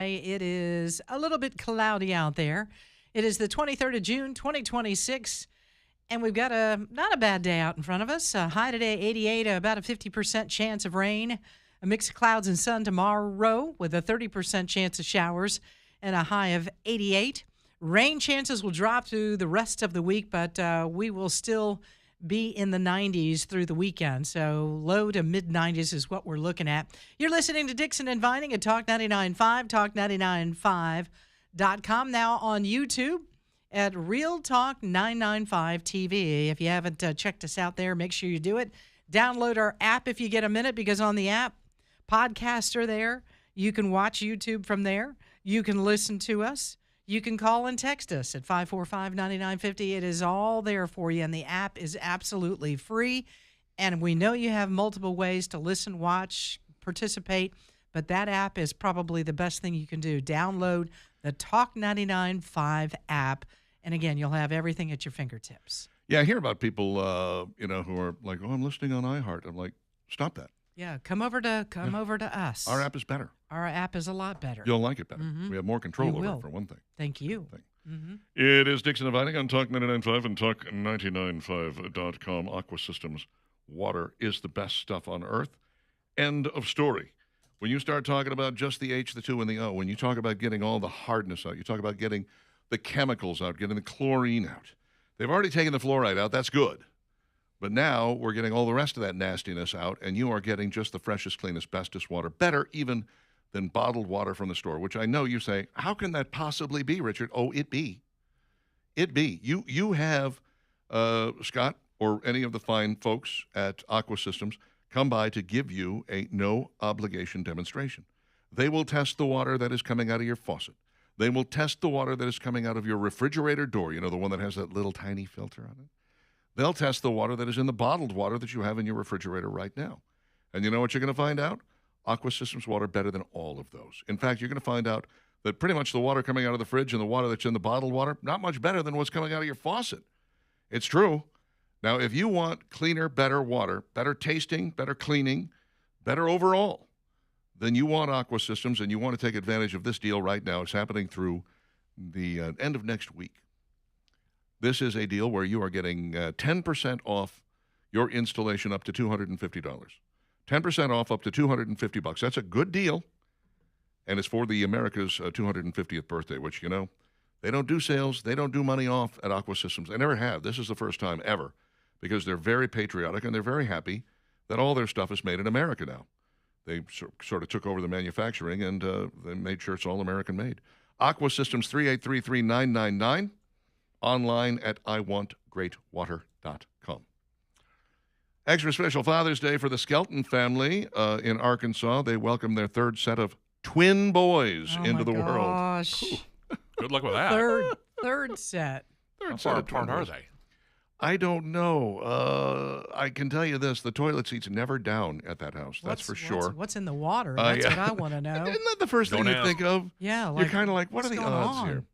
It is a little bit cloudy out there. It is the 23rd of June, 2026, and we've got not a bad day out in front of us. High today, 88, about a 50% chance of rain. A mix of clouds and sun tomorrow with a 30% chance of showers and a high of 88. Rain chances will drop through the rest of the week, but we will still be in the 90s through the weekend. So low to mid 90s is what we're looking at. You're listening to Dixon and Vining at Talk 99.5, talk995.com. Now on YouTube at Real Talk 995 TV. If you haven't checked us out there, make sure you do it. Download our app if you get a minute, because on the app, podcasts are there. You can watch YouTube from there. You can listen to us. You can call and text us at 545-9950. It is all there for you, and the app is absolutely free. And we know you have multiple ways to listen, watch, participate, but that app is probably the best thing you can do. Download the Talk 99.5 app, and again, you'll have everything at your fingertips. Yeah, I hear about people, who are like, "Oh, I'm listening on iHeart." I'm like, "Stop that." Yeah, come over to us. Our app is better. Our app is a lot better. You'll like it better. Mm-hmm. We have more control over it, for one thing. Thank you. Mm-hmm. It is Dixon and Vining on Talk 99.5 and Talk995.com. Aqua Systems water is the best stuff on earth. End of story. When you start talking about just the H, the 2, and the O, when you talk about getting all the hardness out, you talk about getting the chemicals out, getting the chlorine out. They've already taken the fluoride out. That's good. But now we're getting all the rest of that nastiness out, and you are getting just the freshest, cleanest, bestest water, better even than bottled water from the store, which I know you say, how can that possibly be, Richard? Oh, it be. It be. You have, Scott, or any of the fine folks at Aqua Systems come by to give you a no-obligation demonstration. They will test the water that is coming out of your faucet. They will test the water that is coming out of your refrigerator door, the one that has that little tiny filter on it. They'll test the water that is in the bottled water that you have in your refrigerator right now. And you know what you're going to find out? Aqua Systems water better than all of those. In fact, you're going to find out that pretty much the water coming out of the fridge and the water that's in the bottled water, not much better than what's coming out of your faucet. It's true. Now, if you want cleaner, better water, better tasting, better cleaning, better overall, then you want Aqua Systems, and you want to take advantage of this deal right now. It's happening through the end of next week. This is a deal where you are getting 10% off your installation up to $250. 10% off up to $250. That's a good deal, and it's for the America's 250th birthday, which, they don't do sales. They don't do money off at Aqua Systems. They never have. This is the first time ever, because they're very patriotic, and they're very happy that all their stuff is made in America now. They sort of took over the manufacturing, and they made sure it's all American-made. Aqua Systems, 383-3999, online at iwantgreatwater.com. Extra special Father's Day for the Skelton family in Arkansas. They welcome their third set of twin boys into the world. Good luck with that. Third set. How far apart are they? I don't know. I can tell you this: the toilet seat's never down at that house. That's for sure. What's in the water? That's what I want to know. Isn't that the first thing you think of? Yeah. You're kind of like, what are the odds here?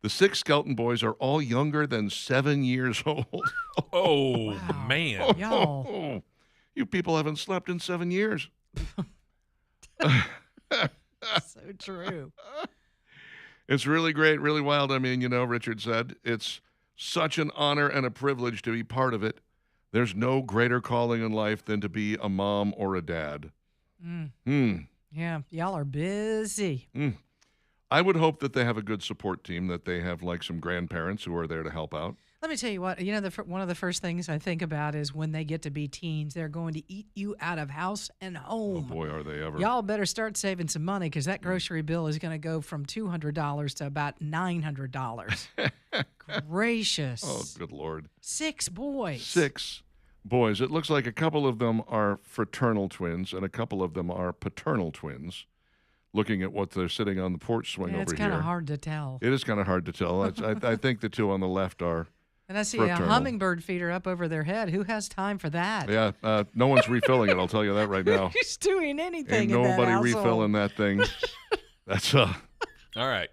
The 6 Skelton boys are all younger than 7 years old. Oh, wow. Man. Y'all. You people haven't slept in 7 years. So true. It's really great, really wild. I mean, Richard said, it's such an honor and a privilege to be part of it. There's no greater calling in life than to be a mom or a dad. Yeah, y'all are busy. I would hope that they have a good support team, that they have some grandparents who are there to help out. Let me tell you what, one of the first things I think about is when they get to be teens, they're going to eat you out of house and home. Oh, boy, are they ever. Y'all better start saving some money, because that grocery bill is going to go from $200 to about $900. Gracious. Oh, good Lord. 6 boys. 6 boys. It looks like a couple of them are fraternal twins and a couple of them are paternal twins. Looking at what they're sitting on the porch swing over here. It's kind of hard to tell. It is kind of hard to tell. I think the 2 on the left are And I see fraternal. A hummingbird feeder up over their head. Who has time for that? Yeah, no one's refilling it, I'll tell you that right now. Who's doing anything Ain't in that nobody household? refilling that thing. That's All right.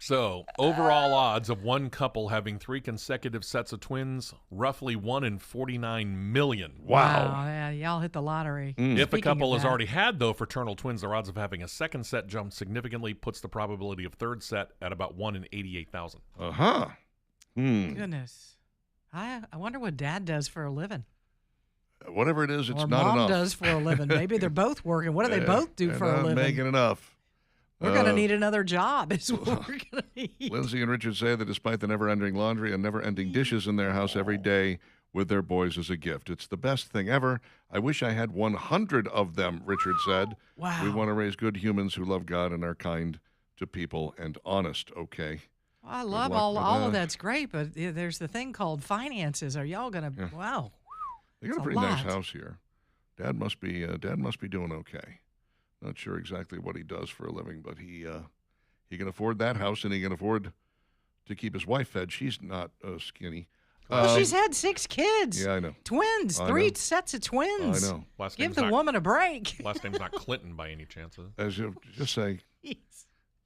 So, overall odds of one couple having 3 consecutive sets of twins, roughly 1 in 49 million. Wow. Yeah, y'all hit the lottery. If a Speaking couple of has that, already had, though, fraternal twins, their odds of having a second set jump significantly, puts the probability of third set at about 1 in 88,000. Uh-huh. Goodness. I wonder what Dad does for a living. Whatever it is, it's Or not Mom enough. does for a living. Maybe they're both working. What do they both do They're for a not living? making enough. We're going to need another job is what we're going to need. Lindsay and Richard say that despite the never-ending laundry and never-ending dishes in their house every day with their boys as a gift, it's the best thing ever. I wish I had 100 of them, Richard said. Wow. We want to raise good humans who love God and are kind to people and honest, okay? I love luck all with of that. that's great, but there's the thing called finances. Are y'all going to, wow. They got It's a a pretty nice lot. house here. Dad must be doing okay. Not sure exactly what he does for a living, but he can afford that house and he can afford to keep his wife fed. She's not skinny. Well, she's had 6 kids. Yeah, I know. Twins, I 3 know. sets of twins. I know. Last Give name's the not, woman a break. Last name's not Clinton by any chance. Is it? As you just say,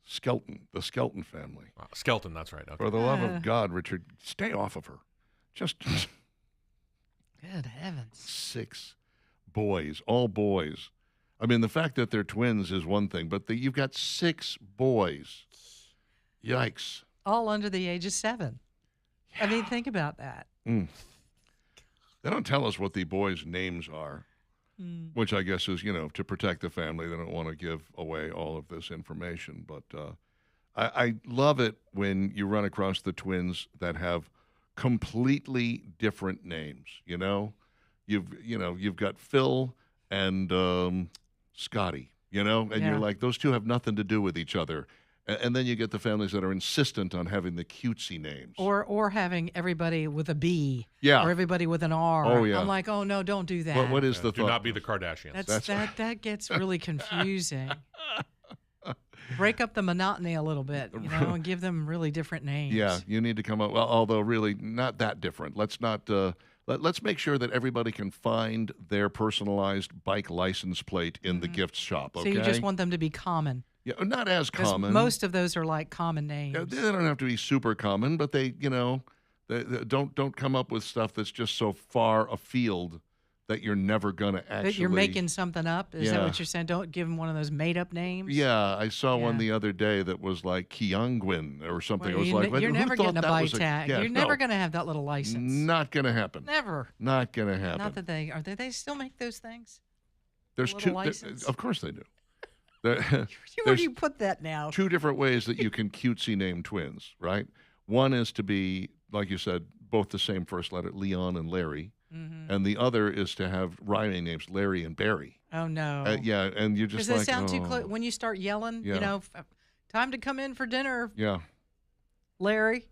Skelton, the Skelton family. Skelton, that's right. Okay. For the love of God, Richard, stay off of her. Just Good heavens. 6 boys, all boys. I mean, the fact that they're twins is one thing, but you've got 6 boys. Yikes. All under the age of 7. I mean, think about that. They don't tell us what the boys' names are, which I guess is, to protect the family. They don't want to give away all of this information. But I love it when you run across the twins that have completely different names. You've got Phil and Scotty, and Yeah. you're like, those two have nothing to do with each other. And then you get the families that are insistent on having the cutesy names. Or having everybody with a B. Yeah. Or everybody with an R. Oh, yeah. I'm like, oh, no, don't do that. What is the Do thought? not be the Kardashians. That gets really confusing. Break up the monotony a little bit, and give them really different names. Yeah, you need to come up. Well, although really not that different. Let's not. Let's make sure that everybody can find their personalized bike license plate in the gift shop. Okay. So you just want them to be common. Yeah, not as 'Cause common. most of those are like common names. They don't have to be super common, but they don't come up with stuff that's just so far afield that you're never gonna actually. That you're making something up? Is that Yeah. what you're saying? Don't give them one of those made-up names? Yeah, I saw one Yeah. the other day that was like Kianguin or something. Well, it was like, you're who never thought getting a that bite was tag. yeah, You're never no, going to have that little license. Not gonna happen. Never. Not gonna happen. Not that they are. Do they still make those things? There's little 2. license? Of course they do. Where There's do you put that now? 2 different ways that you can cutesy name twins, right? One is to be, like you said, both the same first letter, Leon and Larry. Mm-hmm. And the other is to have rhyming names, Larry and Barry. Oh no. Yeah, and you're Does just that like, sound too oh, close? When you start yelling, Yeah. Time to come in for dinner, Yeah. Larry,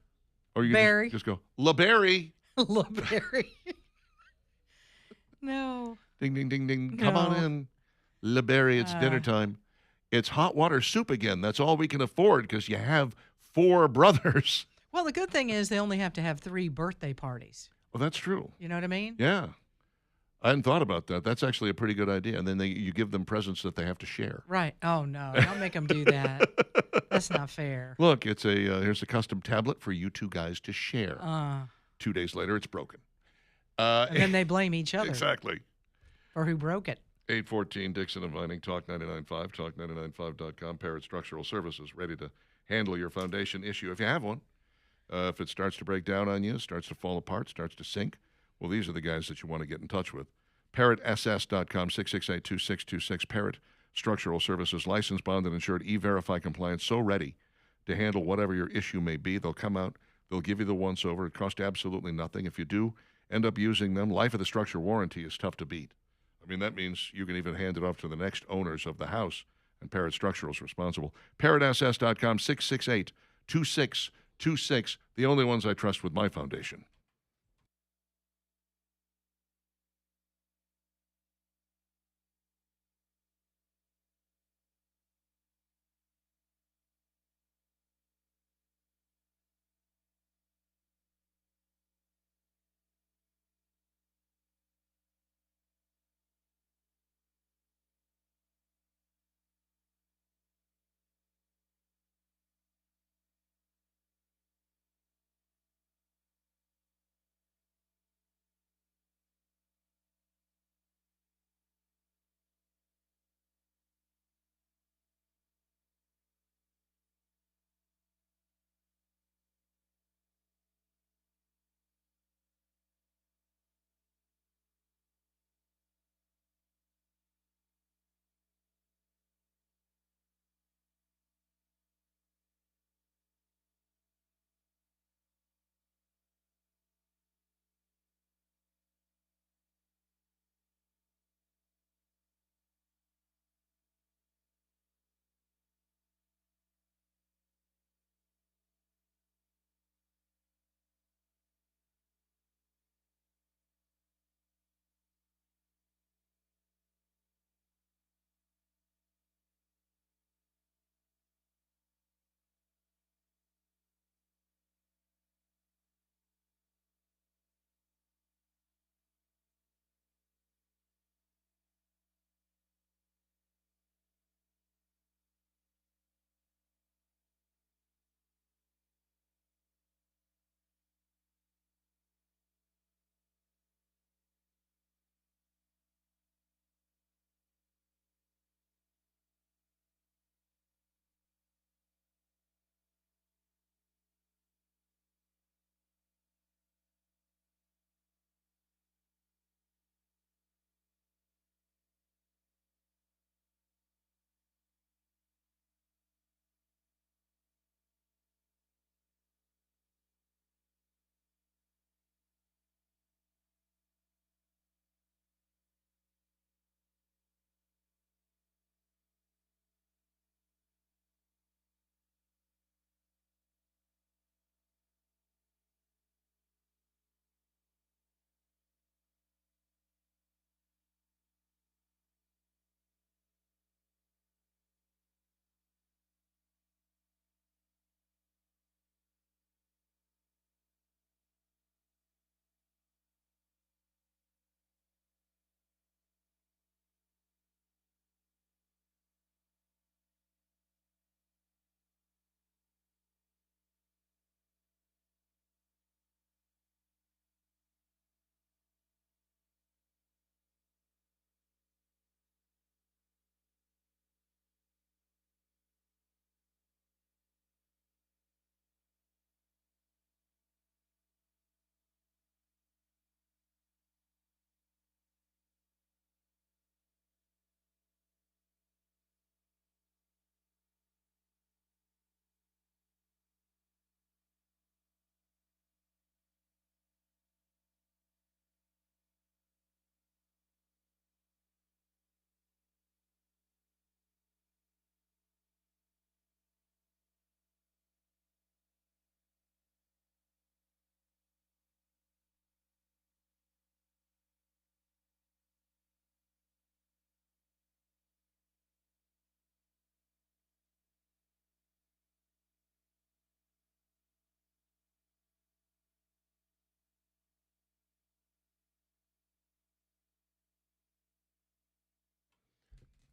Or you Barry. just go, La Barry. little Barry. No. Ding, ding, ding, ding. Come on No. in. La Barry, it's dinner time. It's hot water soup again. That's all we can afford because you have 4 brothers. Well, the good thing is they only have to have 3 birthday parties. Well, that's true. You know what I mean? Yeah. I hadn't thought about that. That's actually a pretty good idea. And then you give them presents that they have to share. Right. Oh no, don't make them do that. That's not fair. Look, it's here's a custom tablet for you 2 guys to share. 2 days later, it's broken. And then they blame each other Exactly. for who broke it. 814 Dixon and Vining, Talk 99.5, Talk995.com, Parrot Structural Services, ready to handle your foundation issue if you have one. If it starts to break down on you, starts to fall apart, starts to sink, well, these are the guys that you want to get in touch with. ParrotSS.com, 668-2626, Parrot Structural Services, licensed, bonded, insured, E-Verify compliant, so ready to handle whatever your issue may be. They'll come out, they'll give you the once-over. It costs absolutely nothing. If you do end up using them, life of the structure warranty is tough to beat. I mean, that means you can even hand it off to the next owners of the house, and Parrot Structural is responsible. ParrotSS.com, 668-2626, the only ones I trust with my foundation.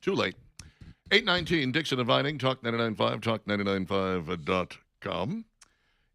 Too late. 8:19, Dixon and Vining, Talk 99.5, talk995.com.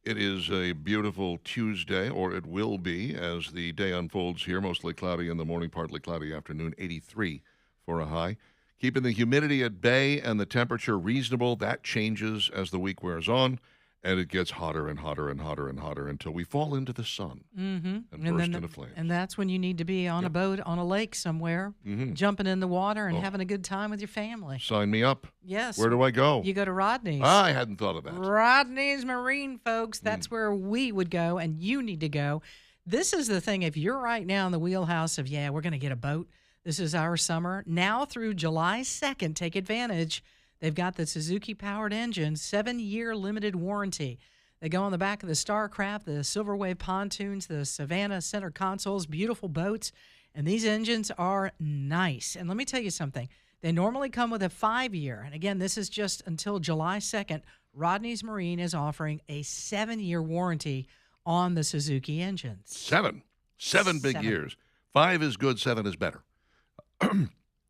It is a beautiful Tuesday, or it will be, as the day unfolds here. Mostly cloudy in the morning, partly cloudy afternoon, 83 for a high. Keeping the humidity at bay and the temperature reasonable. That changes as the week wears on, and it gets hotter and hotter and hotter and hotter until we fall into the sun and burst into flames. And that's when you need to be on a boat on a lake somewhere, jumping in the water and having a good time with your family. Sign me up. Yes. Where do I go? You go to Rodney's. I hadn't thought of that. Rodney's Marine, folks. That's where we would go, and you need to go. This is the thing. If you're right now in the wheelhouse of, we're going to get a boat. This is our summer. Now through July 2nd, take advantage. They've got the Suzuki-powered engine, 7-year limited warranty. They go on the back of the Starcraft, the Silverwave pontoons, the Savannah center consoles, beautiful boats, and these engines are nice. And let me tell you something. They normally come with a 5-year. And again, this is just until July 2nd. Rodney's Marine is offering a 7-year warranty on the Suzuki engines. Seven big years. 5 is good, 7 is better.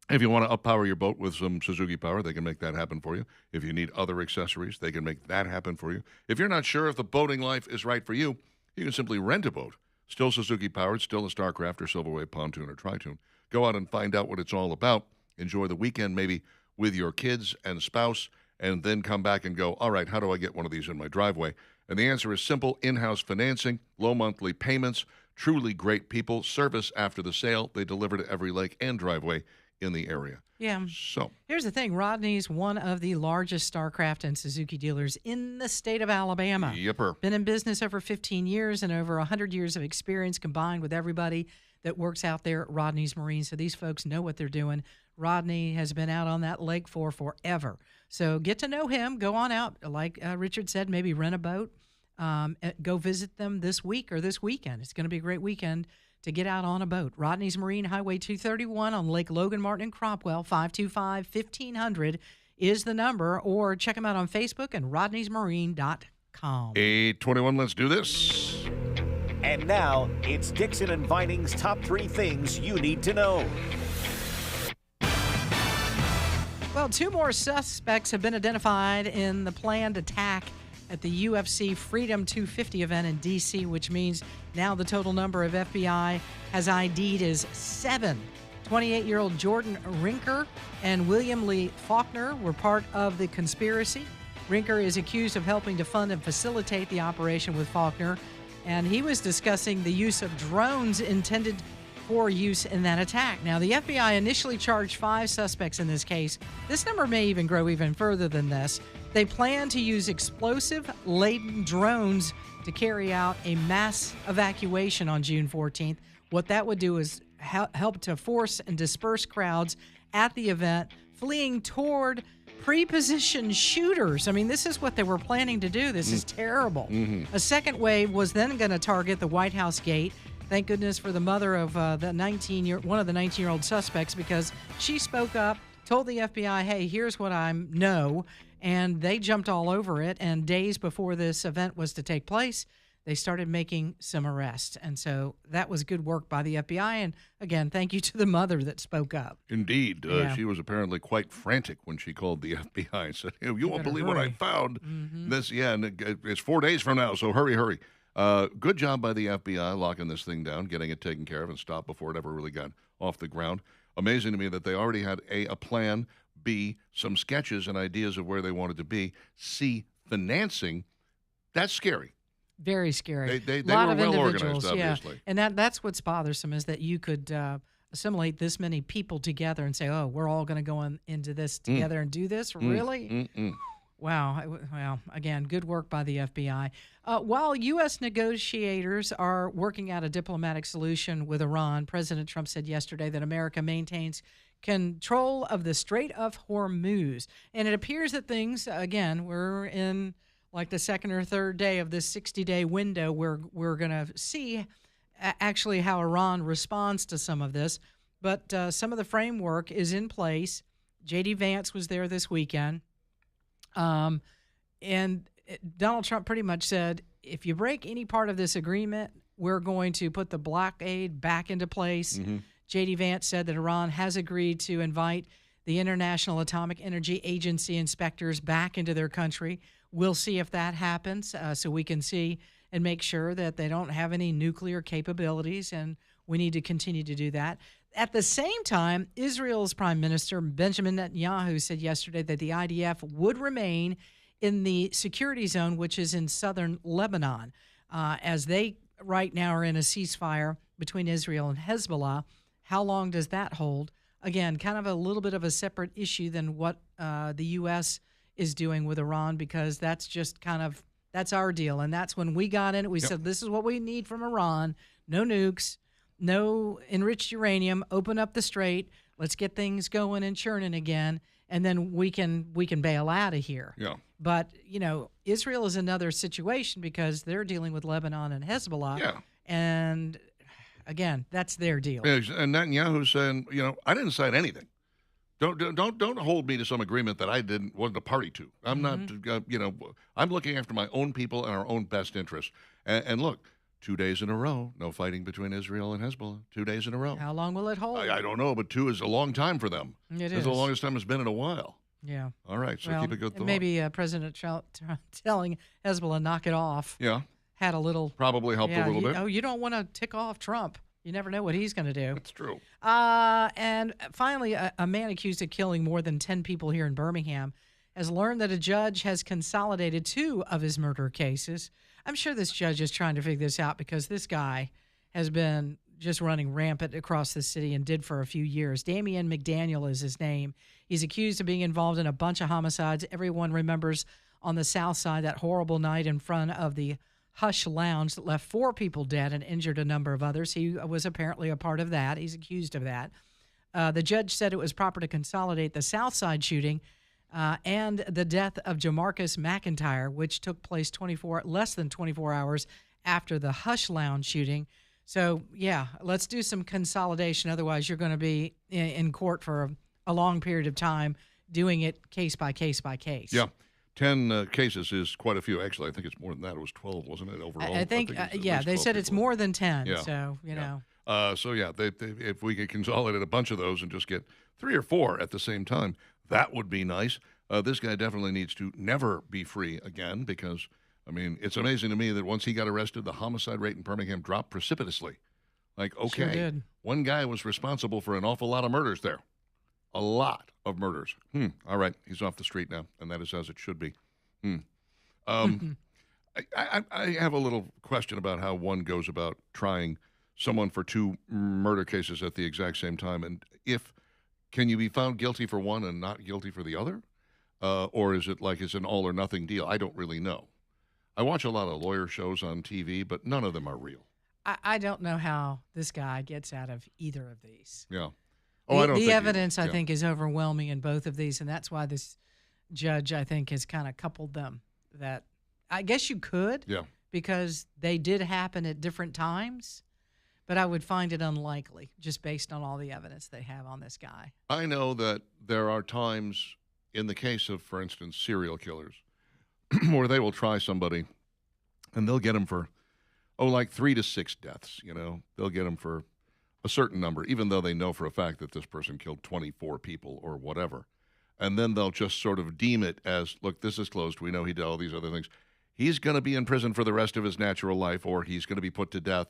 If you want to up-power your boat with some Suzuki power, they can make that happen for you. If you need other accessories, they can make that happen for you. If you're not sure if the boating life is right for you, you can simply rent a boat. Still Suzuki powered, still a Starcraft or Silverwave pontoon or Tritoon. Go out and find out what it's all about. Enjoy the weekend maybe with your kids and spouse, and then come back and go, all right, how do I get one of these in my driveway? And the answer is simple: in-house financing, low monthly payments, truly great people, service after the sale. They deliver to every lake and driveway in the area. Yeah. So here's the thing. Rodney's one of the largest Starcraft and Suzuki dealers in the state of Alabama. Yipper. Been in business over 15 years and over 100 years of experience combined with everybody that works out there at Rodney's Marine. So these folks know what they're doing. Rodney has been out on that lake for forever. So get to know him. Go on out. Like Richard said, maybe rent a boat. Go visit them this week or this weekend. It's going to be a great weekend to get out on a boat. Rodney's Marine, Highway 231 on Lake Logan Martin and Cropwell. 525-1500 is the number, or check them out on Facebook and rodneysmarine.com. 8:21, let's do this. And now, it's Dixon and Vining's top 3 things you need to know. Well, 2 more suspects have been identified in the planned attack at the UFC Freedom 250 event in D.C., which means now the total number of FBI has ID'd is 7. 28-year-old Jordan Rinker and William Lee Faulkner were part of the conspiracy. Rinker is accused of helping to fund and facilitate the operation with Faulkner, and he was discussing the use of drones intended for use in that attack. Now, the FBI initially charged 5 suspects in this case. This number may even grow even further than this. They plan to use explosive-laden drones to carry out a mass evacuation on June 14th. What that would do is help to force and disperse crowds at the event, fleeing toward pre-positioned shooters. I mean, this is what they were planning to do. This is terrible. A second wave was then going to target the White House gate. Thank goodness for the mother of one of the 19-year-old suspects, because she spoke up, told the FBI, hey, here's what I know, and they jumped all over it. And days before this event was to take place, they started making some arrests. And so that was good work by the FBI. And again, thank you to the mother that spoke up. Indeed. She was apparently quite frantic when she called the FBI and said, you won't believe what I found. And it's 4 days from now, so hurry. Good job by the FBI locking this thing down, getting it taken care of and stopped before it ever really got off the ground. Amazing to me that they already had A, plan, B, some sketches and ideas of where they wanted to be, C, financing. That's scary. Very scary. They lot were of well individuals, organized, obviously. And that's what's bothersome, is that you could assimilate this many people together and say, oh, we're all going to go into this together and do this? Really? Wow. Well, again, good work by the FBI. While U.S. negotiators are working out a diplomatic solution with Iran, President Trump said yesterday that America maintains control of the Strait of Hormuz. And it appears that things, again, we're in like the second or third day of this 60-day window where we're going to see actually how Iran responds to some of this. But some of the framework is in place. J.D. Vance was there this weekend. And Donald Trump pretty much said, if you break any part of this agreement, we're going to put the blockade back into place. J.D. Vance said that Iran has agreed to invite the International Atomic Energy Agency inspectors back into their country. We'll see if that happens, so we can see and make sure that they don't have any nuclear capabilities, and we need to continue to do that. At the same time, Israel's Prime Minister Benjamin Netanyahu said yesterday that the IDF would remain in the security zone, which is in southern Lebanon, as they right now are in a ceasefire between Israel and Hezbollah. How long does that hold? Again, kind of a little bit of a separate issue than what the U.S. is doing with Iran, because that's just that's our deal. And that's when we got in it. We said, this is what we need from Iran. No nukes, no enriched uranium, open up the strait. Let's get things going and churning again. And then we can bail out of here. Yeah. But, Israel is another situation because they're dealing with Lebanon and Hezbollah. Yeah. And, again, that's their deal. Yeah, and Netanyahu's saying, I didn't sign anything. Don't hold me to some agreement that I wasn't a party to. I'm not, I'm looking after my own people and our own best interests. And look, 2 days in a row, no fighting between Israel and Hezbollah. 2 days in a row. How long will it hold? I don't know, but 2 is a long time for them. It is. It's the longest time it's been in a while. Yeah. All right, so keep a good thought. Maybe President Trump telling Hezbollah, knock it off. Yeah. Had a little. Probably helped a little bit. Oh, you don't want to tick off Trump. You never know what he's going to do. That's true. And finally, a man accused of killing more than 10 people here in Birmingham has learned that a judge has consolidated 2 of his murder cases. I'm sure this judge is trying to figure this out because this guy has been just running rampant across the city and did for a few years. Damian McDaniel is his name. He's accused of being involved in a bunch of homicides. Everyone remembers on the south side that horrible night in front of the Hush Lounge that left 4 people dead and injured a number of others. He was apparently a part of that. He's accused of that. The judge said it was proper to consolidate the south side shooting and the death of Jamarcus McIntyre, which took place less than 24 hours after the Hush Lounge shooting. So, yeah, let's do some consolidation. Otherwise, you're going to be in court for a long period of time doing it case by case by case. Yeah. 10 cases is quite a few. Actually, I think it's more than that. It was 12, wasn't it, overall? I think they said it's more than 10. Yeah. So, you know. If we could consolidate a bunch of those and just get 3 or 4 at the same time, that would be nice. This guy definitely needs to never be free again because, I mean, it's amazing to me that once he got arrested, the homicide rate in Birmingham dropped precipitously. Like, okay, Sure did. one guy was responsible for an awful lot of murders there. A lot of murders. All right, he's off the street now, and that is as it should be. I have a little question about how one goes about trying someone for 2 murder cases at the exact same time, and can you be found guilty for one and not guilty for the other? Or is it like it's an all or nothing deal? I don't really know. I watch a lot of lawyer shows on TV, but none of them are real. I don't know how this guy gets out of either of these. Yeah. The evidence, I think, is overwhelming in both of these, and that's why this judge, I think, has kind of coupled them. That I guess you could, because they did happen at different times, but I would find it unlikely just based on all the evidence they have on this guy. I know that there are times in the case of, for instance, serial killers, where they will try somebody and they'll get them for, like 3 to 6 deaths, They'll get them for a certain number, even though they know for a fact that this person killed 24 people or whatever. And then they'll just sort of deem it as, look, this is closed. We know he did all these other things. He's going to be in prison for the rest of his natural life, or he's going to be put to death.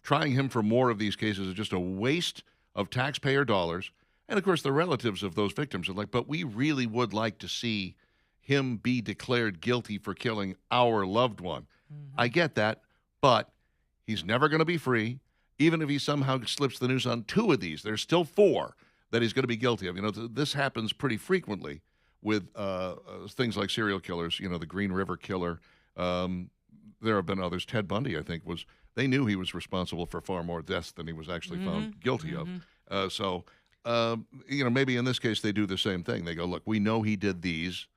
Trying him for more of these cases is just a waste of taxpayer dollars. And, of course, the relatives of those victims are like, but we really would like to see him be declared guilty for killing our loved one. Mm-hmm. I get that, but he's never going to be free. Even if he somehow slips the noose on 2 of these, there's still 4 that he's going to be guilty of. This happens pretty frequently with things like serial killers. The Green River Killer. There have been others. Ted Bundy, I think, they knew he was responsible for far more deaths than he was actually found guilty of. So maybe in this case they do the same thing. They go, look, we know he did these.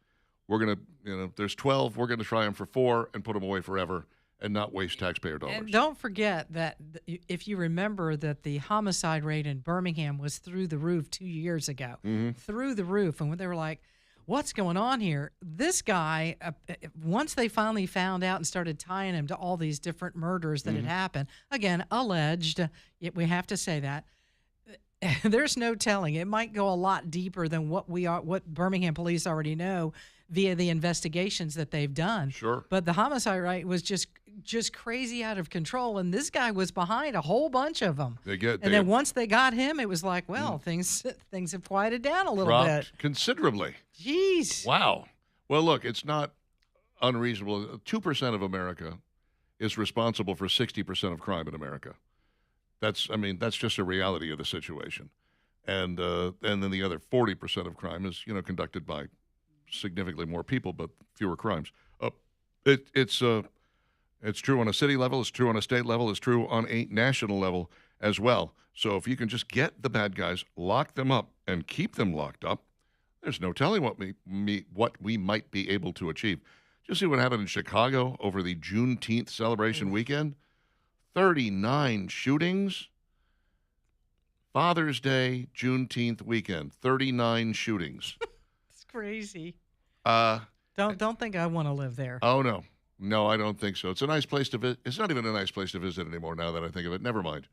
We're going to, there's 12. We're going to try him for 4 and put him away forever and not waste taxpayer dollars. And don't forget that if you remember that the homicide rate in Birmingham was through the roof 2 years ago, through the roof. And when they were like, what's going on here? This guy, once they finally found out and started tying him to all these different murders that had happened, again, alleged, we have to say that, there's no telling. It might go a lot deeper than what Birmingham police already know via the investigations that they've done. Sure. But the homicide rate was just crazy out of control, and this guy was behind a whole bunch of them. And then once they got him, it was like, well, things have quieted down a little bit. Considerably. Jeez. Wow. Well, look, it's not unreasonable. 2% of America is responsible for 60% of crime in America. That's just a reality of the situation. And then the other 40% of crime is, conducted by significantly more people, but fewer crimes. It's true on a city level. It's true on a state level. It's true on a national level as well. So if you can just get the bad guys, lock them up, and keep them locked up, there's no telling what we might be able to achieve. Did you see what happened in Chicago over the Juneteenth celebration weekend? 39 shootings. Father's Day, Juneteenth weekend, 39 shootings. It's crazy. Don't think I want to live there. Oh, no. No, I don't think so. It's a nice place to visit. It's not even a nice place to visit anymore now that I think of it. Never mind.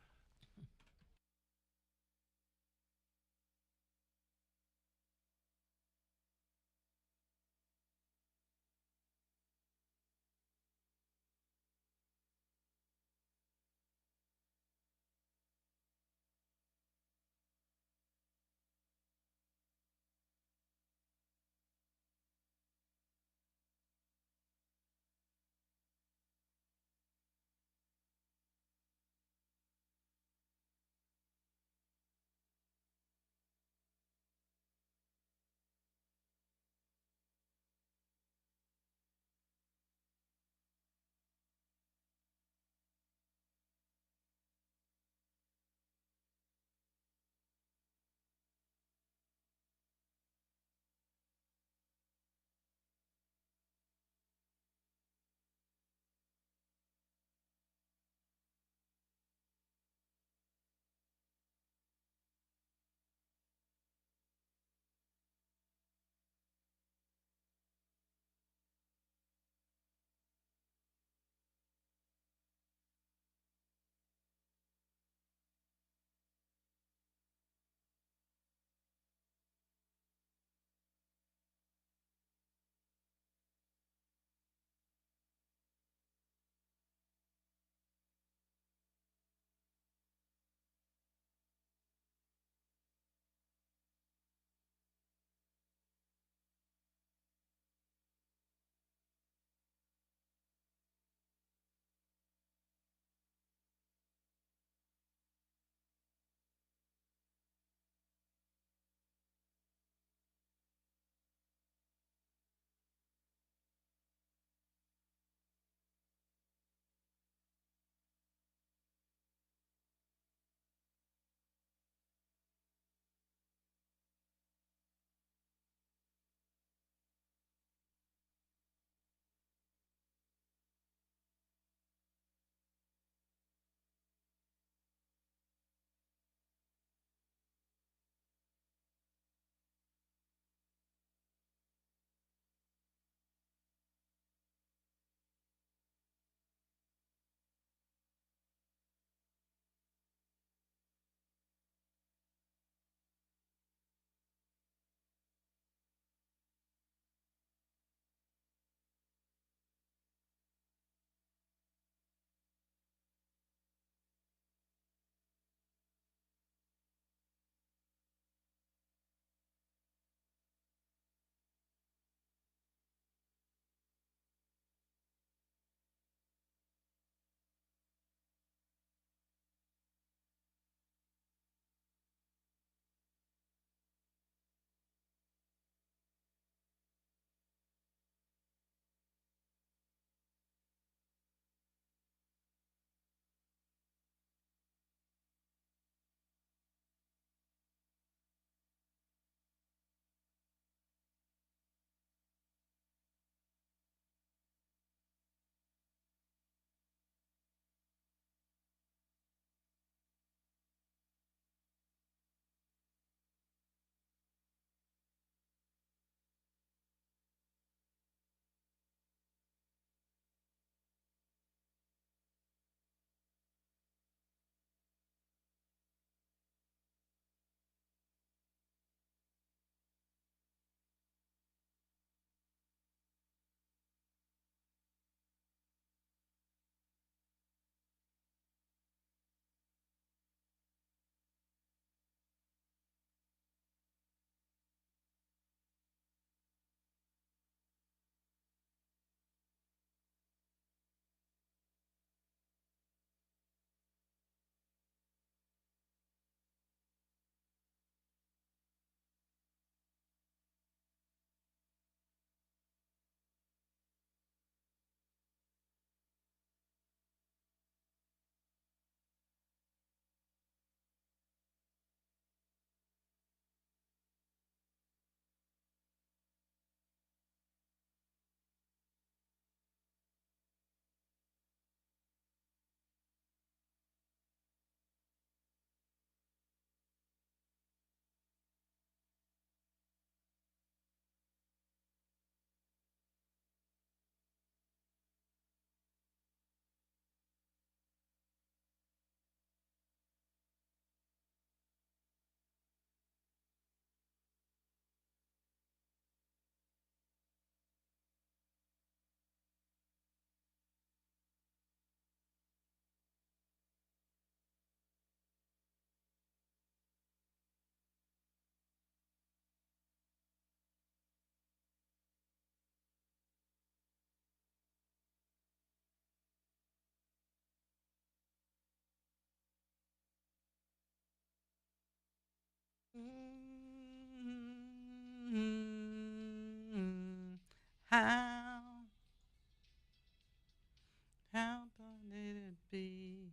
How did it be?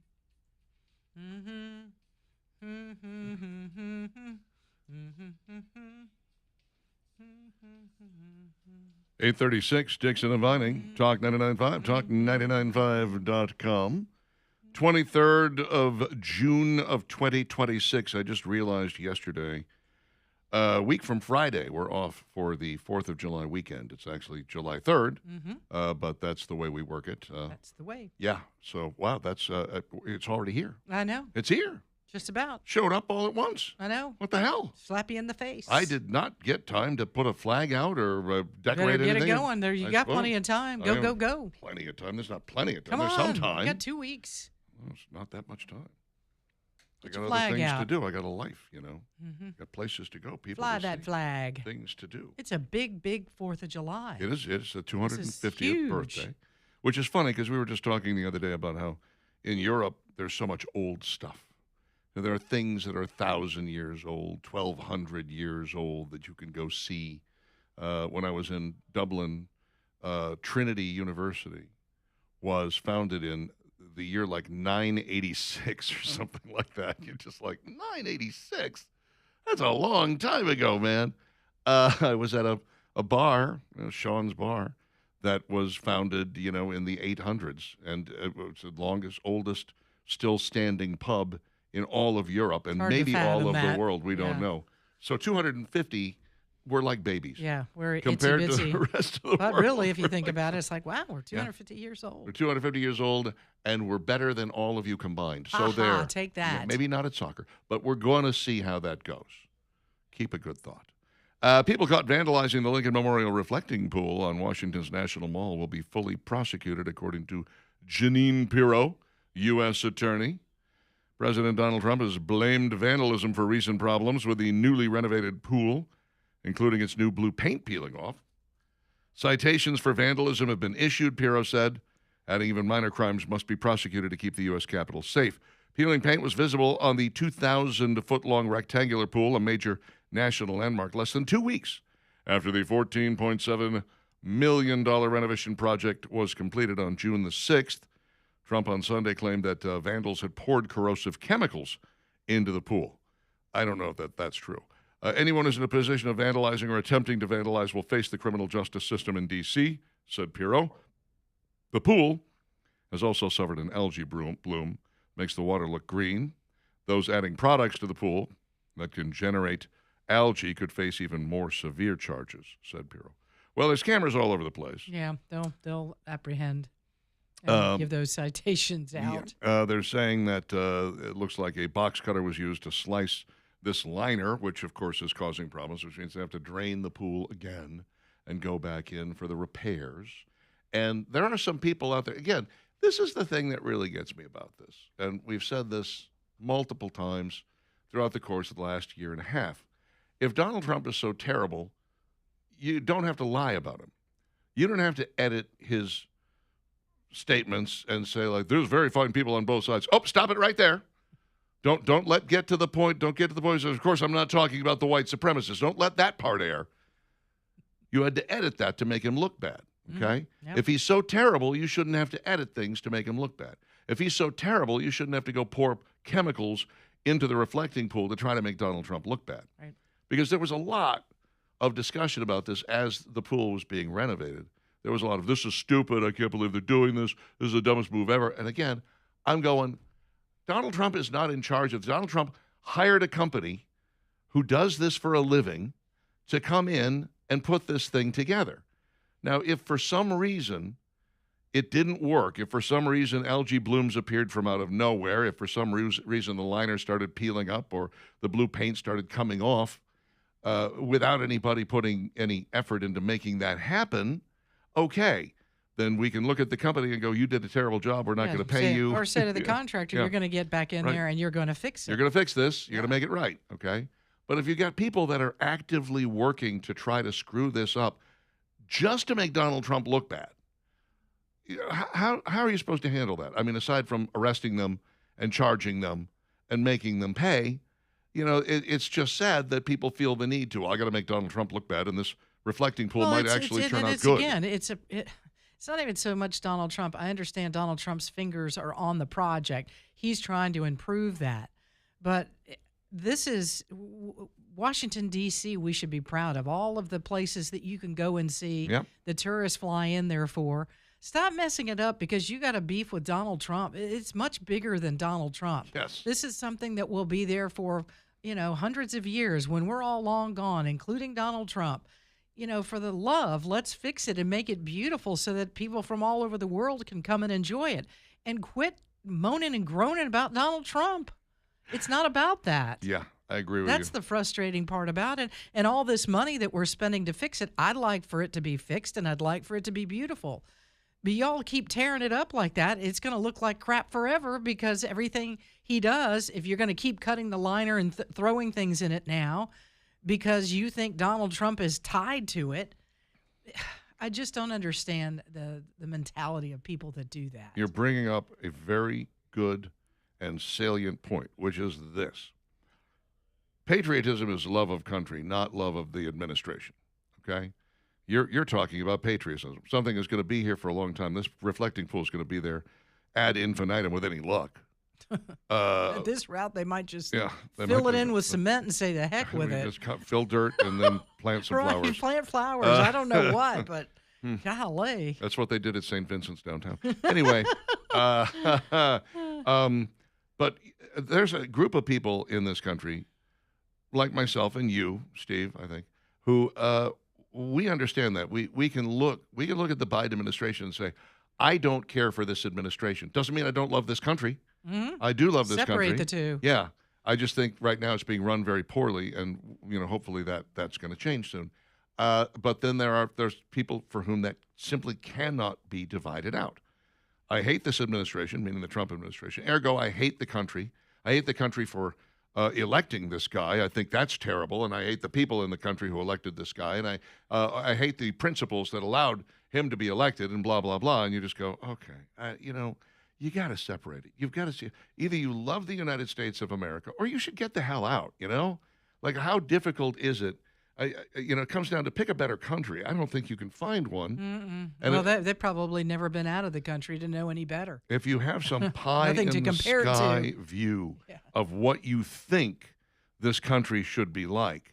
8:36, Dixon and Vining, Talk 99.5, talk995.com. 23rd of June of 2026. I just realized yesterday, a week from Friday, we're off for the 4th of July weekend. It's actually July 3rd, but that's the way we work it. That's the way. Yeah, so, wow, that's it's already here. I know. It's here. Just about. Showed up all at once. I know. What the hell? Slap you in the face. I did not get time to put a flag out or decorate Better get anything. it going. There, you got plenty of time. Go. Plenty of time. There's not plenty of time. Come There's on. some time. You got 2 weeks. Well, it's not that much time. Get I your got other flag things to out. do. I got a life, you know. Got places to go. People Fly to that see. flag. Things to do. It's a big 4th of July. It is. It's the This is 250th huge. birthday, which is funny because we were just talking the other day about how in Europe there's so much old stuff. And there are things that are 1,000 years old, 1,200 years old that you can go see. When I was in Dublin, Trinity University was founded in the year like 986 or something like that. You're just like, 986? That's a long time ago, man. I was at a bar, Sean's Bar, that was founded, in the 800s. And it was the longest, oldest, still standing pub in all of Europe and hard to maybe all fathom of that. the world. We Yeah. don't know. So 250 were like babies. Yeah, we're Compared to itsy-bitsy. the rest of the But world. really, if you think about it, it's like, wow, we're 250 years We're old. 250 years old, and we're better than all of you combined. So Aha, there. take Yeah, that. maybe not at soccer, but we're going to see how that goes. Keep a good thought. People caught vandalizing the Lincoln Memorial Reflecting Pool on Washington's National Mall will be fully prosecuted, according to Jeanine Pirro, U.S. Attorney. President Donald Trump has blamed vandalism for recent problems with the newly renovated pool, including its new blue paint peeling off. Citations for vandalism have been issued, Pirro said, adding even minor crimes must be prosecuted to keep the U.S. Capitol safe. Peeling paint was visible on the 2,000-foot-long rectangular pool, a major national landmark, less than 2 weeks after the $14.7 million renovation project was completed on June the 6th. Trump on Sunday claimed that vandals had poured corrosive chemicals into the pool. I don't know if that's true. Anyone who's in a position of vandalizing or attempting to vandalize will face the criminal justice system in D.C., said Pirro. The pool has also suffered an algae bloom, makes the water look green. Those adding products to the pool that can generate algae could face even more severe charges, said Pirro. Well, there's cameras all over the place. Yeah, they'll apprehend and give those citations out. Yeah. They're saying that it looks like a box cutter was used to slice this liner, which, of course, is causing problems, which means they have to drain the pool again and go back in for the repairs. And there are some people out there. Again, this is the thing that really gets me about this. And we've said this multiple times throughout the course of the last year and a half. If Donald Trump is so terrible, you don't have to lie about him. You don't have to edit his statements and say, like, there's very fine people on both sides. Oh, stop it right there. Don't get to the point. Don't get to the point. Of course, I'm not talking about the white supremacists. Don't let that part air. You had to edit that to make him look bad, okay? Yep. If he's so terrible, you shouldn't have to edit things to make him look bad. If he's so terrible, you shouldn't have to go pour chemicals into the reflecting pool to try to make Donald Trump look bad. Right. Because there was a lot of discussion about this as the pool was being renovated. There was a lot of, this is stupid, I can't believe they're doing this, this is the dumbest move ever. And again, I'm going, Donald Trump is not in charge of this. Donald Trump hired a company who does this for a living to come in and put this thing together. Now, if for some reason it didn't work, if for some reason algae blooms appeared from out of nowhere, if for some reason the liner started peeling up or the blue paint started coming off without anybody putting any effort into making that happen, okay, then we can look at the company and go, you did a terrible job, we're not going to pay you. Or say to the contractor, Yeah. you're going to get back in Right. there and you're going to fix it. You're going to fix this. You're going to make it right, okay? But if you've got people that are actively working to try to screw this up just to make Donald Trump look bad, how are you supposed to handle that? I mean, aside from arresting them and charging them and making them pay, it's just sad that people feel the need to. I got to make Donald Trump look bad, and this reflecting pool might actually turn out good. Again, it's not even so much Donald Trump. I understand Donald Trump's fingers are on the project. He's trying to improve that. But this is Washington, D.C., we should be proud of. All of the places that you can go and see, the tourists fly in there for. Stop messing it up because you got a beef with Donald Trump. It's much bigger than Donald Trump. Yes. This is something that will be there for, hundreds of years when we're all long gone, including Donald Trump. For the love, let's fix it and make it beautiful so that people from all over the world can come and enjoy it. And quit moaning and groaning about Donald Trump. It's not about that. Yeah, I agree with you. That's the frustrating part about it. And all this money that we're spending to fix it, I'd like for it to be fixed and I'd like for it to be beautiful. But y'all keep tearing it up like that, it's going to look like crap forever because everything he does, if you're going to keep cutting the liner and throwing things in it now because you think Donald Trump is tied to it, I just don't understand the mentality of people that do that. You're bringing up a very good and salient point, which is this. Patriotism is love of country, not love of the administration, okay? You're talking about patriotism. Something is going to be here for a long time. This reflecting pool is going to be there ad infinitum with any luck. At this route, they might just they fill might it in with cement and say the heck with it. Just fill dirt and then plant some flowers. Plant flowers. I don't know what, but golly. That's what they did at St. Vincent's downtown. Anyway, but there's a group of people in this country, like myself and you, Steve, I think, who we understand that. We can look at the Biden administration and say, I don't care for this administration. Doesn't mean I don't love this country. Mm-hmm. I do love this country. Separate the two. Yeah. I just think right now it's being run very poorly, and hopefully that's going to change soon. But then there's people for whom that simply cannot be divided out. I hate this administration, meaning the Trump administration. Ergo, I hate the country. I hate the country for electing this guy. I think that's terrible, and I hate the people in the country who elected this guy, and I hate the principles that allowed him to be elected, and blah blah blah. And you just go, okay, you got to separate it. You've got to see either you love the United States of America, or you should get the hell out. Like how difficult is it? It comes down to pick a better country. I don't think you can find one. And they've probably never been out of the country to know any better. If you have some pie in the sky view of what you think this country should be like,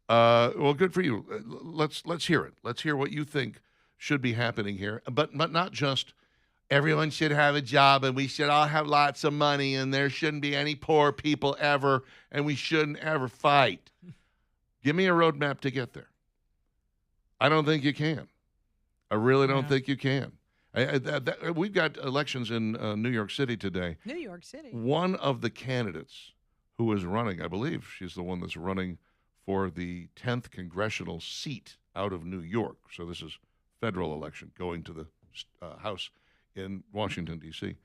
well, good for you. Let's hear it. Let's hear what you think should be happening here. But not just everyone should have a job and we should all have lots of money and there shouldn't be any poor people ever and we shouldn't ever fight. Give me a roadmap to get there. I don't think you can. I really don't think you can. We've got elections in New York City today. New York City. One of the candidates who is running, I believe she's the one that's running for the 10th congressional seat out of New York. So this is federal election going to the House in Washington, D.C.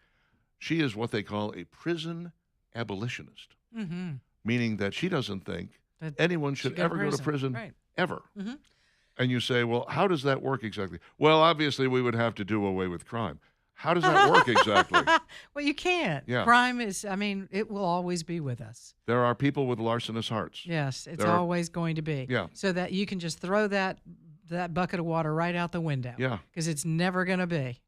She is what they call a prison abolitionist, meaning that she doesn't think anyone should ever go to prison, ever. Mm-hmm. And you say, well, how does that work exactly? Well, obviously, we would have to do away with crime. How does that work exactly? Well, you can't. Yeah. Crime is, it will always be with us. There are people with larcenous hearts. Yes, it's always going to be. Yeah. So that you can just throw that bucket of water right out the window. Yeah. Because it's never going to be.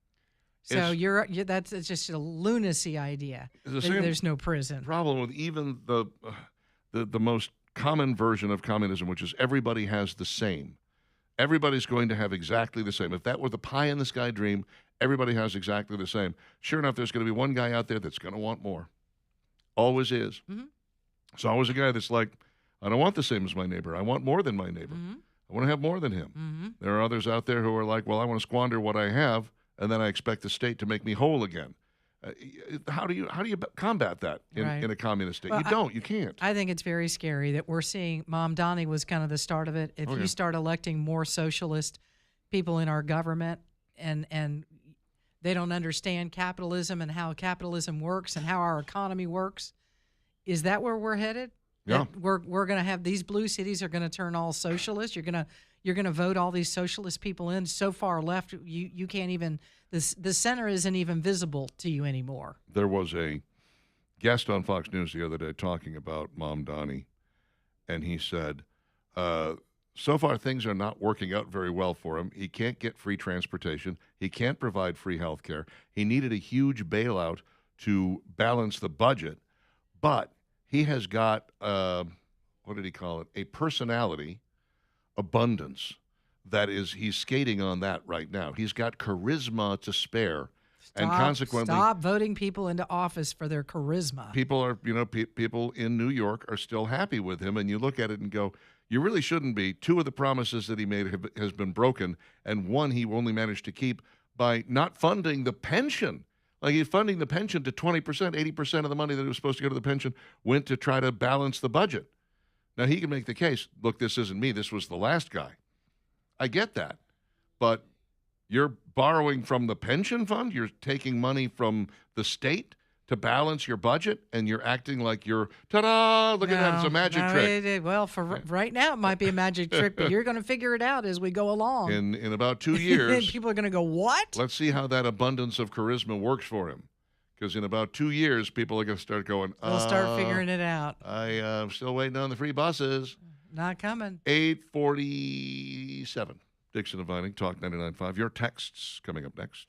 So it's just a lunacy idea. There's no prison. Problem with even the most common version of communism, which is everybody has the same. Everybody's going to have exactly the same. If that were the pie in the sky dream, everybody has exactly the same. Sure enough, there's going to be one guy out there that's going to want more. Always is. Mm-hmm. There's always a guy that's like, I don't want the same as my neighbor. I want more than my neighbor. Mm-hmm. I want to have more than him. Mm-hmm. There are others out there who are like, well, I want to squander what I have, and then I expect the state to make me whole again. How do you combat that in a communist state? Well, you can't. I think it's very scary that we're seeing. Mom Donnie was kind of the start of it. If you start electing more socialist people in our government, and they don't understand capitalism and how capitalism works and how our economy works, is that where we're headed? Yeah, we're going to have these blue cities are going to turn all socialist. You're going to vote all these socialist people in so far left you can't even the center isn't even visible to you anymore. There was a guest on Fox News the other day talking about Mom Donnie, and he said, so far things are not working out very well for him. He can't get free transportation. He can't provide free health care. He needed a huge bailout to balance the budget, but he has got, what did he call it, a personality abundance that is, he's skating on that right now. He's got charisma to spare. And consequently, stop voting people into office for their charisma. People are, people in New York are still happy with him, and you look at it and go, you really shouldn't be. Two of the promises that he made has been broken, and one he only managed to keep by not funding the pension. Like, he's funding the pension to 20%, 80% of the money that was supposed to go to the pension went to try to balance the budget. Now, he can make the case, look, this isn't me, this was the last guy. I get that, but you're borrowing from the pension fund, you're taking money from the state to balance your budget, and you're acting like you're, ta-da, look at that, it's a magic trick. Right now it might be a magic trick, but you're going to figure it out as we go along. In about 2 years. And people are going to go, what? Let's see how that abundance of charisma works for him. Because in about 2 years, people are going to start going, They'll start figuring it out. I'm still waiting on the free buses. Not coming. 8:47. Dixon and Vining, Talk 99.5. Your texts coming up next.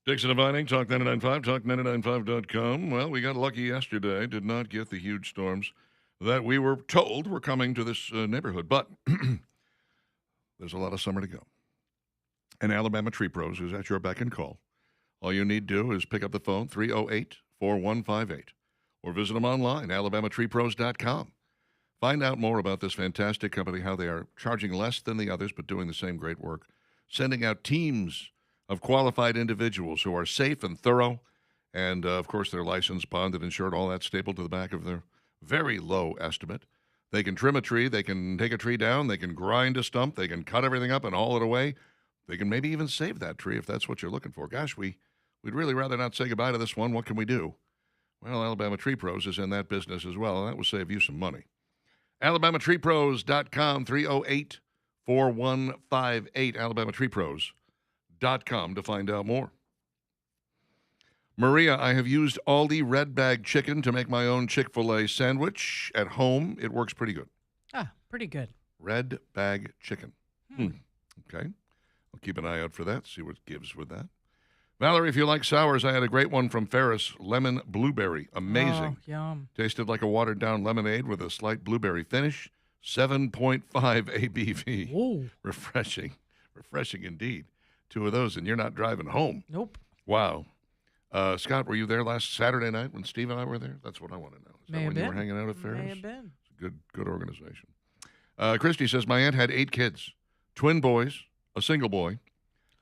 Dixon and Vining, Talk 99.5, talk995.com. Well, we got lucky yesterday. Did not get the huge storms that we were told were coming to this neighborhood. But there's a lot of summer to go. And Alabama Tree Pros is at your beck and call. All you need to do is pick up the phone, 308-4158, or visit them online, alabamatreepros.com. Find out more about this fantastic company, how they are charging less than the others but doing the same great work, sending out teams of qualified individuals who are safe and thorough, and, of course, they're licensed, bonded, insured, all that stapled to the back of their very low estimate. They can trim a tree. They can take a tree down. They can grind a stump. They can cut everything up and haul it away. They can maybe even save that tree if that's what you're looking for. Gosh, we'd really rather not say goodbye to this one. What can we do? Well, Alabama Tree Pros is in that business as well, and that will save you some money. AlabamaTreePros.com, 308-4158, AlabamaTreePros.com to find out more. Maria, I have used Aldi Red Bag Chicken to make my own Chick-fil-A sandwich at home. It works pretty good. Ah, pretty good. Red Bag Chicken. Okay. I'll keep an eye out for that, see what gives with that. Valerie, if you like sours, I had a great one from Ferris, lemon blueberry. Amazing. Oh, yum. Tasted like a watered-down lemonade with a slight blueberry finish. 7.5 ABV. Whoa. Refreshing. Refreshing indeed. 2 of those, and you're not driving home. Nope. Wow. Scott, were you there last Saturday night when Steve and I were there? That's what I want to know. Is May that have when been. you were hanging out at Ferris? May have been. It's a good organization. Christy says, my aunt had 8 kids. Twin boys, a single boy,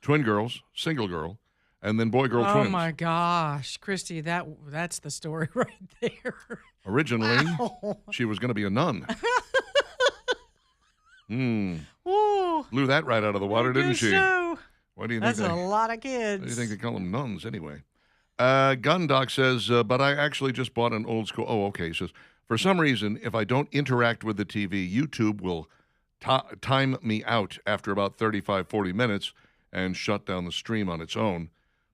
twin girls, single girl, and then boy-girl twins. Oh, my gosh. Christy, that's the story right there. Originally, Wow. she was going to be a nun. Ooh, Blew that right out of the water, didn't guess she? so. Why do you think That's a lot of Why do you kids. think they call them nuns anyway? Gun Doc says, but I actually just bought an old school. Oh, okay. He says, for some reason, if I don't interact with the TV, YouTube will time me out after about 35, 40 minutes and shut down the stream on its own.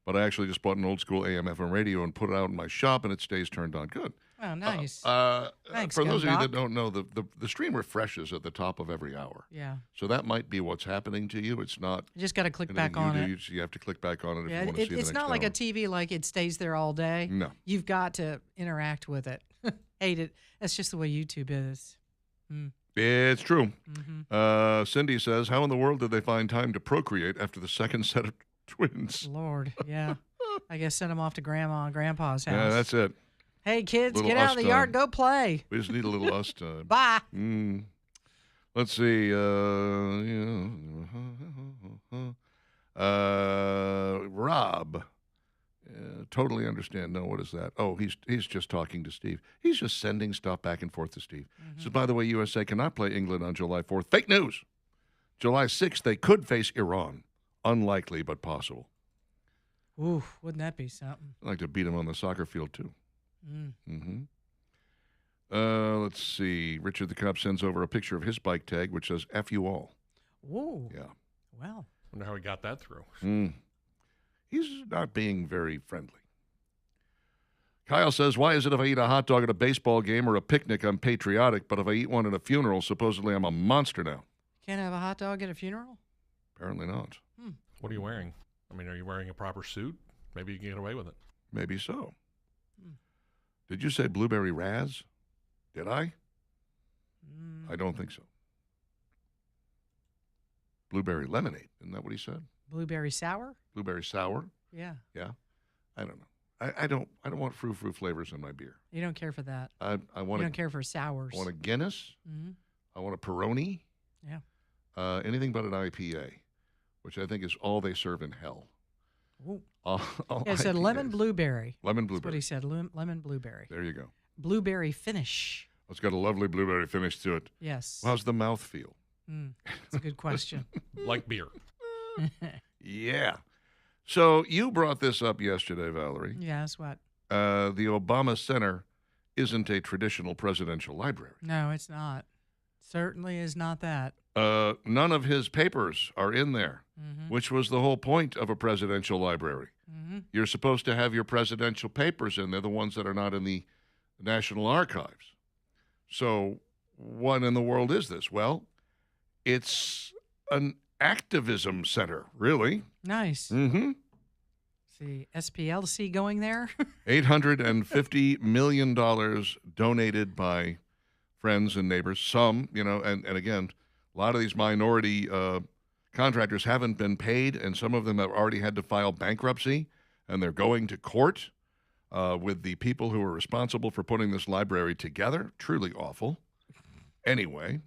But I actually just bought an old school AM FM radio and put it out in my shop, and it stays turned on. Good. Oh, nice. Thanks, for those of you Gun that Doc. don't know, the stream refreshes at the top of every hour. Yeah. So that might be what's happening to you. It's not You just got to click anything back on you it. do. You have to click back on it if Yeah, you want to see the next it's not like hour. a TV like it stays there all day. No. You've got to interact with it. Hate it. That's just the way YouTube is. It's true. Mm-hmm. Cindy says, how in the world did they find time to procreate after the second set of twins? Lord, yeah. I guess send them off to Grandma and Grandpa's house. Yeah, that's it. Hey, kids, Little get out us of the yard, time. go play. We just need a little us time. Bye. Let's see. Rob. Totally understand. No, what is that? Oh, he's just talking to Steve. He's just sending stuff back and forth to Steve. So, by the way, USA cannot play England on July 4th. Fake news. July 6th, they could face Iran. Unlikely, but possible. Ooh, wouldn't that be something? I'd like to beat them on the soccer field, too. Mm. Let's see. Richard the Cop sends over a picture of his bike tag, which says, F you all. Ooh. Yeah. Well, Wonder how he got that through. He's not being very friendly. Kyle says, why is it if I eat a hot dog at a baseball game or a picnic, I'm patriotic, but if I eat one at a funeral, supposedly I'm a monster now? can't have a hot dog at a funeral? Apparently not. What are you wearing? I mean, are you wearing a proper suit? Maybe you can get away with it. Maybe so. Did you say blueberry raz? Did I? I don't think so. Blueberry lemonade. Isn't that what he said? Blueberry sour? Blueberry sour? Yeah. Yeah. I don't know. I don't want frou flavors in my beer. You don't care for that. I You want don't care for sours. I want a Guinness. Mhm. I want a Peroni. Yeah. Anything but an IPA, which I think is all they serve in hell. Ooh. All Yeah, it said lemon IPAs. blueberry. Lemon That's what blueberry. he said. Lemon blueberry. There you go. Blueberry finish. It's got a lovely blueberry finish to it. Yes. How's the mouth feel? That's a good question. Like beer. Yeah. So you brought this up yesterday, Valerie. Yes, what? The Obama Center isn't a traditional presidential library. No, it's not. Certainly is not that. None of his papers are in there, which was the whole point of a presidential library. You're supposed to have your presidential papers in there, the ones that are not in the National Archives. So what in the world is this? Well, it's an activism center, really. Nice. Mm-hmm. the SPLC going there? $850 million donated by friends and neighbors. Some, and again, a lot of these minority contractors haven't been paid, and some of them have already had to file bankruptcy, and they're going to court with the people who are responsible for putting this library together. Truly awful. Anyway,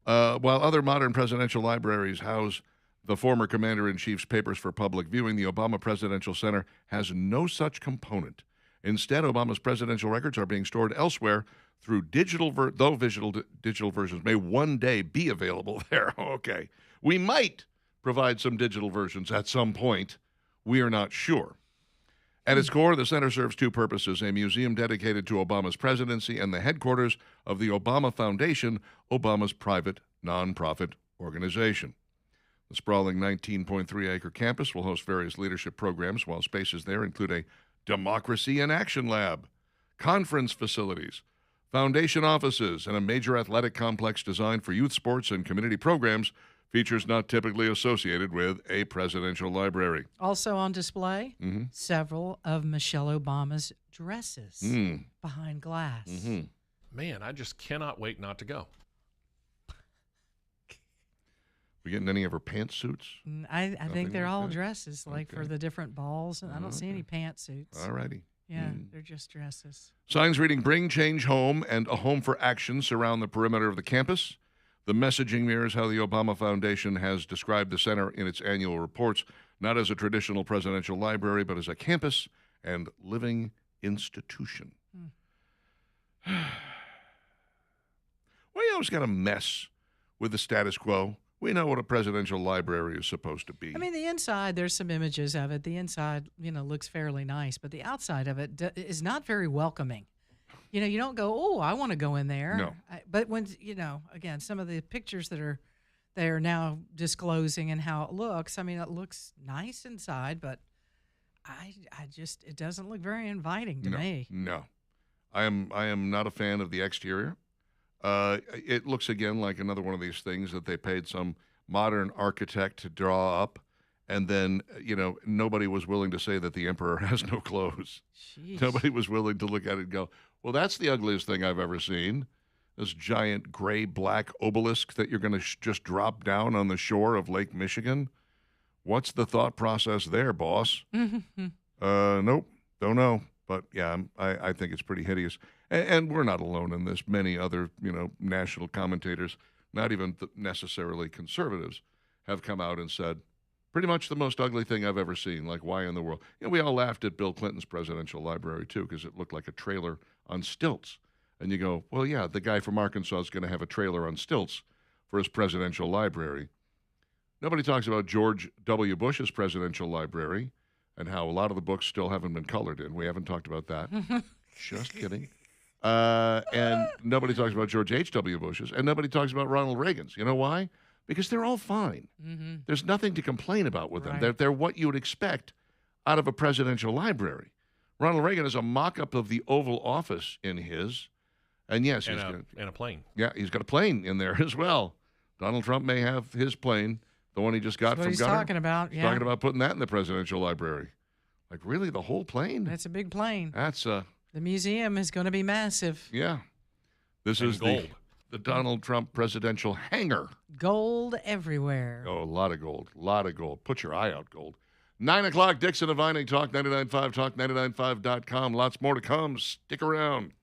while other modern presidential libraries house the former commander-in-chief's papers for public viewing, the Obama Presidential Center has no such component. Instead, Obama's presidential records are being stored elsewhere through digital versions may one day be available there. Okay. We might provide some digital versions at some point. We are not sure. At its core, the center serves two purposes: a museum dedicated to Obama's presidency and the headquarters of the Obama Foundation, Obama's private nonprofit organization. The sprawling 19.3-acre campus will host various leadership programs, while spaces there include a Democracy in Action Lab, conference facilities, foundation offices, and a major athletic complex designed for youth sports and community programs, features not typically associated with a presidential library. Also on display, several of Michelle Obama's dresses behind glass. Man, I just cannot wait not to go. We getting any of her pantsuits? I think they're like all that? dresses, like for the different balls, and I don't see any pantsuits. All righty. Yeah, they're just dresses. Signs reading "Bring Change Home" and "A Home for Action" surround the perimeter of the campus. The messaging mirrors how the Obama Foundation has described the center in its annual reports, not as a traditional presidential library, but as a campus and living institution. Well, you always got to mess with the status quo. We know what a presidential library is supposed to be. I mean, the inside, there's some images of it. The inside, looks fairly nice, but the outside of it is not very welcoming. You don't go, oh, I want to go in there. No. But when, again, some of the pictures that they are now disclosing and how it looks, I mean, it looks nice inside, but it doesn't look very inviting to me. No. I am not a fan of the exterior. It looks, again, like another one of these things that they paid some modern architect to draw up, and then, nobody was willing to say that the emperor has no clothes. Jeez. Nobody was willing to look at it and go, well, that's the ugliest thing I've ever seen. This giant gray-black obelisk that you're going to just drop down on the shore of Lake Michigan. What's the thought process there, boss? Nope, don't know. But, yeah, I think it's pretty hideous. And we're not alone in this. Many other, national commentators, not even necessarily conservatives, have come out and said, pretty much the most ugly thing I've ever seen. Like, why in the world? We all laughed at Bill Clinton's presidential library, too, because it looked like a trailer on stilts. And you go, well, yeah, the guy from Arkansas is going to have a trailer on stilts for his presidential library. Nobody talks about George W. Bush's presidential library and how a lot of the books still haven't been colored in. We haven't talked about that. Just kidding. And nobody talks about George H.W. Bush's, and nobody talks about Ronald Reagan's. You know why? Because they're all fine. There's nothing to complain about with them. They're what you would expect out of a presidential library. Ronald Reagan is a mock-up of the Oval Office in his, and yes, and a plane. Yeah, he's got a plane in there as well. Donald Trump may have his plane, the one he just got That's what from he's Gunner. talking about. He's Yeah, talking about putting that in the presidential library. Like, really, the whole plane? that's a big plane. That's The museum is going to be massive. yeah. This And is gold. the Donald Trump presidential hangar. Gold everywhere. Oh, a lot of gold. A lot of gold. Put your eye out, gold. 9 o'clock, Dixon and Vining, Talk 99.5, talk995.com. Lots more to come. Stick around.